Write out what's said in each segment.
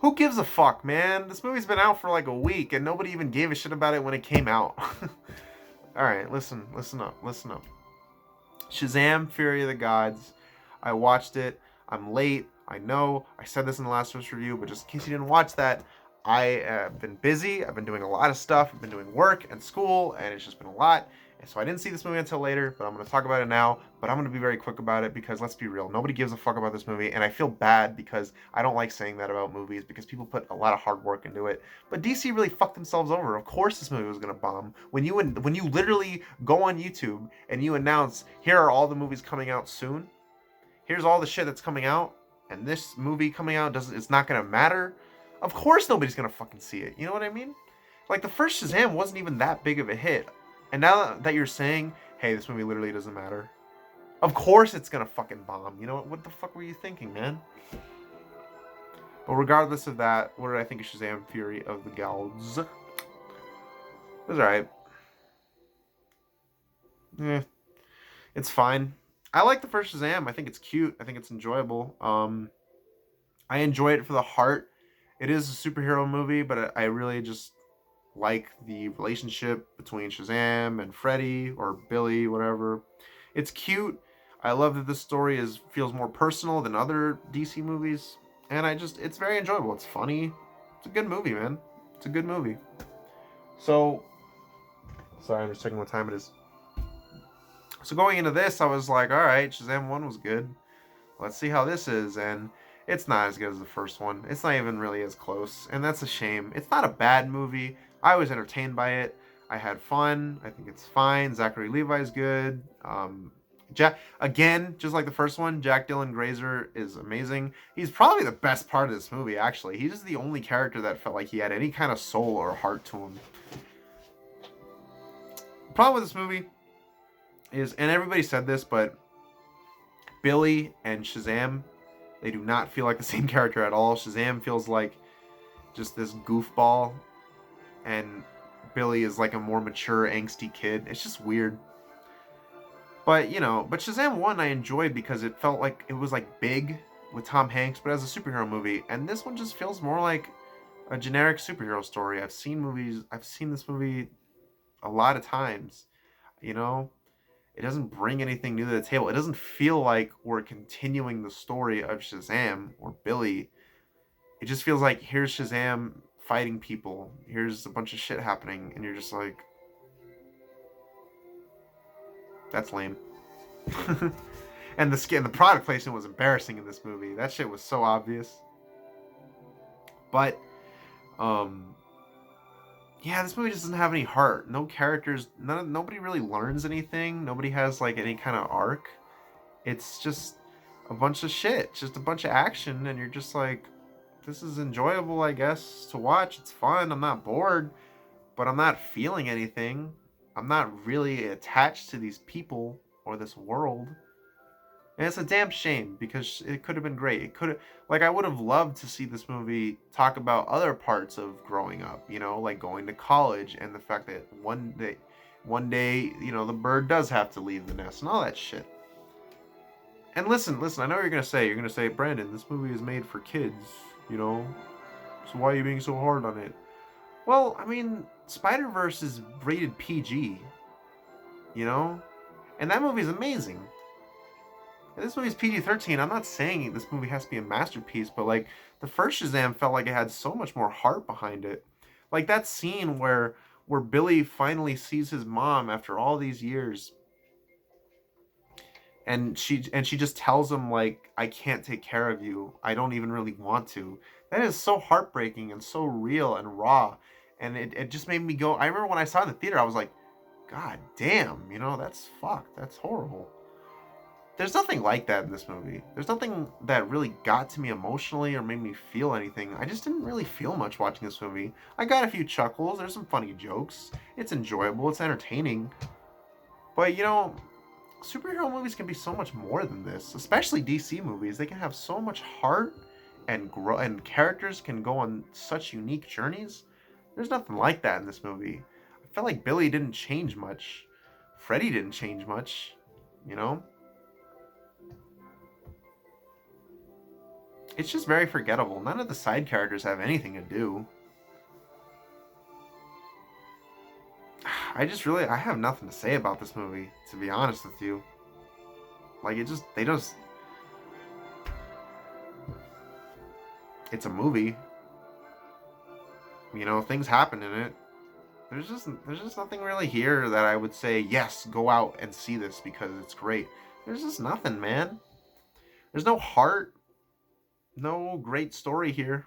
Who gives a fuck, man? This movie's been out for like a week and nobody even gave a shit about it when it came out. Alright, listen up, listen up. Shazam, Fury of the Gods. I watched it. I'm late. I know. I said this in the last first review, but just in case you didn't watch that, I have been busy. I've been doing a lot of stuff. I've been doing work and school, and it's just been a lot. And so I didn't see this movie until later, but I'm going to talk about it now. But I'm going to be very quick about it because let's be real, nobody gives a fuck about this movie, and I feel bad because I don't like saying that about movies because people put a lot of hard work into it. But DC really fucked themselves over. Of course, this movie was going to bomb. When you literally go on YouTube and you announce, here are all the movies coming out soon. Here's all the shit that's coming out, and this movie coming out doesn't. It's not going to matter. Of course, nobody's going to fucking see it. You know what I mean? Like the first Shazam wasn't even that big of a hit. And now that you're saying, hey, this movie literally doesn't matter, of course it's gonna fucking bomb. You know what the fuck were you thinking, man? But regardless of that, what did I think of Shazam: Fury of the Gods? It was alright. Yeah, it's fine. I like the first Shazam. I think it's cute. I think it's enjoyable. I enjoy it for the heart. It is a superhero movie, but I really just like the relationship between Shazam and Freddy or Billy, whatever. It's cute. I love that this story feels more personal than other DC movies, and it's very enjoyable. It's funny. It's a good movie, man. It's a good movie. So, sorry, I'm just checking what time it is. So going into this, I was like, all right, Shazam 1 was good. Let's see how this is, and it's not as good as the first one. It's not even really as close, and that's a shame. It's not a bad movie. I was entertained by it. I had fun. I think it's fine. Zachary Levi's good. Again, just like the first one, Jack Dylan Grazer is amazing. He's probably the best part of this movie, actually. He's the only character that felt like he had any kind of soul or heart to him. The problem with this movie is, and everybody said this, but Billy and Shazam, they do not feel like the same character at all. Shazam feels like just this goofball, and Billy is like a more mature, angsty kid. It's just weird. But, but Shazam 1 I enjoyed because it felt like it was like big with Tom Hanks, but as a superhero movie. And this one just feels more like a generic superhero story. I've seen this movie a lot of times, you know? It doesn't bring anything new to the table. It doesn't feel like we're continuing the story of Shazam or Billy. It just feels like here's Shazam fighting people. Here's a bunch of shit happening, and you're just like, that's lame. And the product placement was embarrassing in this movie. That shit was so obvious. But, yeah, this movie just doesn't have any heart. No characters. Nobody really learns anything. Nobody has like any kind of arc. It's just a bunch of shit, just a bunch of action, and you're just like, this is enjoyable, I guess, to watch. It's fun. I'm not bored, but I'm not feeling anything. I'm not really attached to these people or this world. And it's a damn shame because it could have been great. It could have, like, I would have loved to see this movie talk about other parts of growing up, like going to college and the fact that one day, the bird does have to leave the nest and all that shit. And listen, I know what you're gonna say, Brandon, this movie is made for kids, so why are you being so hard on it? Well, I mean, Spider-Verse is rated PG, and that movie is amazing. And this movie's PG-13. I'm not saying this movie has to be a masterpiece, but like the first Shazam felt like it had so much more heart behind it. Like that scene where Billy finally sees his mom after all these years, and she just tells him like, I can't take care of you. I don't even really want to. That is so heartbreaking and so real and raw. And it just made me go. I remember when I saw it in the theater, I was like, God damn, that's fucked. That's horrible. There's nothing like that in this movie. There's nothing that really got to me emotionally or made me feel anything. I just didn't really feel much watching this movie. I got a few chuckles. There's some funny jokes. It's enjoyable. It's entertaining. But, superhero movies can be so much more than this, especially DC movies. They can have so much heart and and characters can go on such unique journeys. There's nothing like that in this movie. I felt like Billy didn't change much. Freddy didn't change much, It's just very forgettable. None of the side characters have anything to do. I have nothing to say about this movie, to be honest with you. Like, it's a movie. You know, things happen in it. There's just nothing really here that I would say, yes, go out and see this because it's great. There's just nothing, man. There's no heart, no great story here.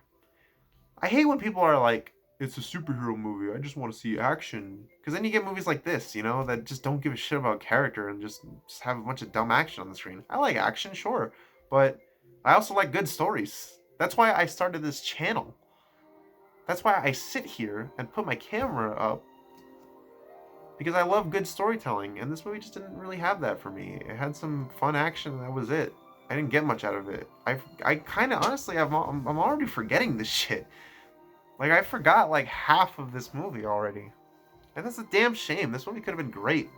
I hate when people are like, it's a superhero movie. I just want to see action. Because then you get movies like this, you know, that just don't give a shit about character and just have a bunch of dumb action on the screen. I like action, sure, but I also like good stories. That's why I started this channel. That's why I sit here and put my camera up. Because I love good storytelling, and this movie just didn't really have that for me. It had some fun action, and that was it. I didn't get much out of it. I kind of honestly, I'm already forgetting this shit. Like, I forgot like half of this movie already. And that's a damn shame. This movie could have been great.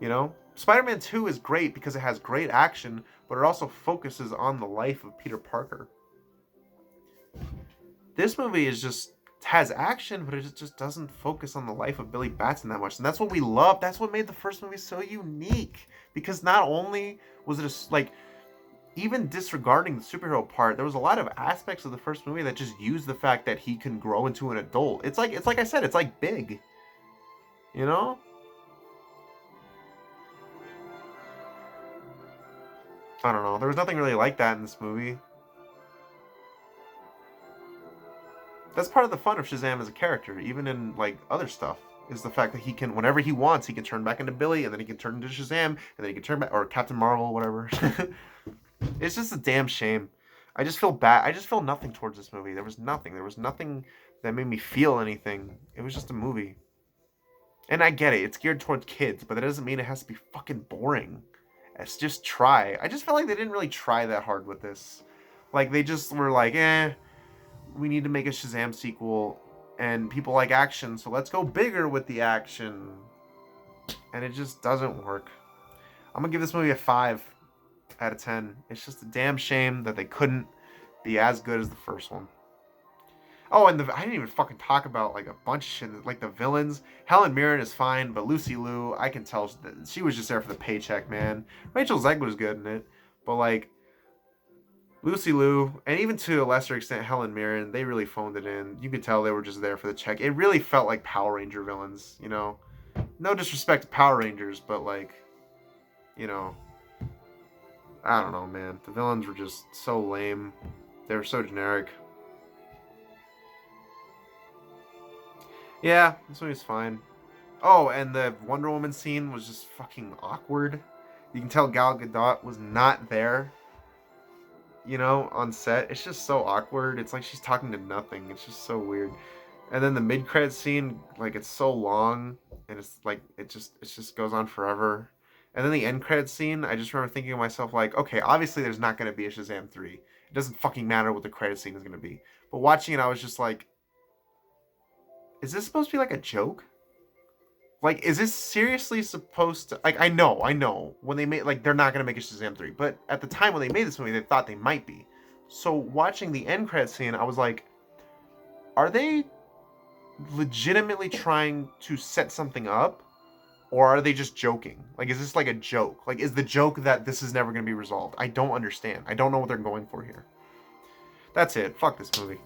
You know? Spider-Man 2 is great because it has great action, but it also focuses on the life of Peter Parker. This movie has action, but it just doesn't focus on the life of Billy Batson that much. And that's what we love. That's what made the first movie so unique. Because not only was it like, even disregarding the superhero part, there was a lot of aspects of the first movie that just used the fact that he can grow into an adult. It's like I said, it's like Big. You know? I don't know. There was nothing really like that in this movie. That's part of the fun of Shazam as a character, even in like other stuff, is the fact that he can, whenever he wants, he can turn back into Billy, and then he can turn into Shazam, and then he can turn back, or Captain Marvel, whatever. It's just a damn shame. I just feel bad. I just feel nothing towards this movie. There was nothing. There was nothing that made me feel anything. It was just a movie. And I get it. It's geared towards kids, but that doesn't mean it has to be fucking boring. It's just try. I just felt like they didn't really try that hard with this. Like, they just were like, we need to make a Shazam sequel, and people like action, so let's go bigger with the action. And it just doesn't work. I'm gonna give this movie a 5 out of 10. It's just a damn shame that they couldn't be as good as the first one. Oh, and I didn't even fucking talk about like a bunch of shit. Like the villains. Helen Mirren is fine, but Lucy Liu, I can tell that she was just there for the paycheck, man. Rachel Zegler was good in it, but like Lucy Liu, and even to a lesser extent Helen Mirren, they really phoned it in. You could tell they were just there for the check. It really felt like Power Ranger villains, you know? No disrespect to Power Rangers, but like, you know, I don't know, man. The villains were just so lame. They were so generic. Yeah, this movie's fine. Oh, and the Wonder Woman scene was just fucking awkward. You can tell Gal Gadot was not there, you know, on set. It's just so awkward. It's like she's talking to nothing. It's just so weird. And then the mid-credit scene, like, it's so long, and it's like it just goes on forever. And then the end credit scene, I just remember thinking to myself, like, okay, obviously there's not going to be a Shazam 3. It doesn't fucking matter what the credit scene is going to be. But watching it, I was just like, is this supposed to be like a joke? Like, is this seriously supposed to... Like, I know. When they made... Like, they're not going to make a Shazam 3. But at the time when they made this movie, they thought they might be. So watching the end credit scene, I was like, are they legitimately trying to set something up? Or are they just joking? Like, is this like a joke? Like, is the joke that this is never going to be resolved? I don't understand. I don't know what they're going for here. That's it. Fuck this movie.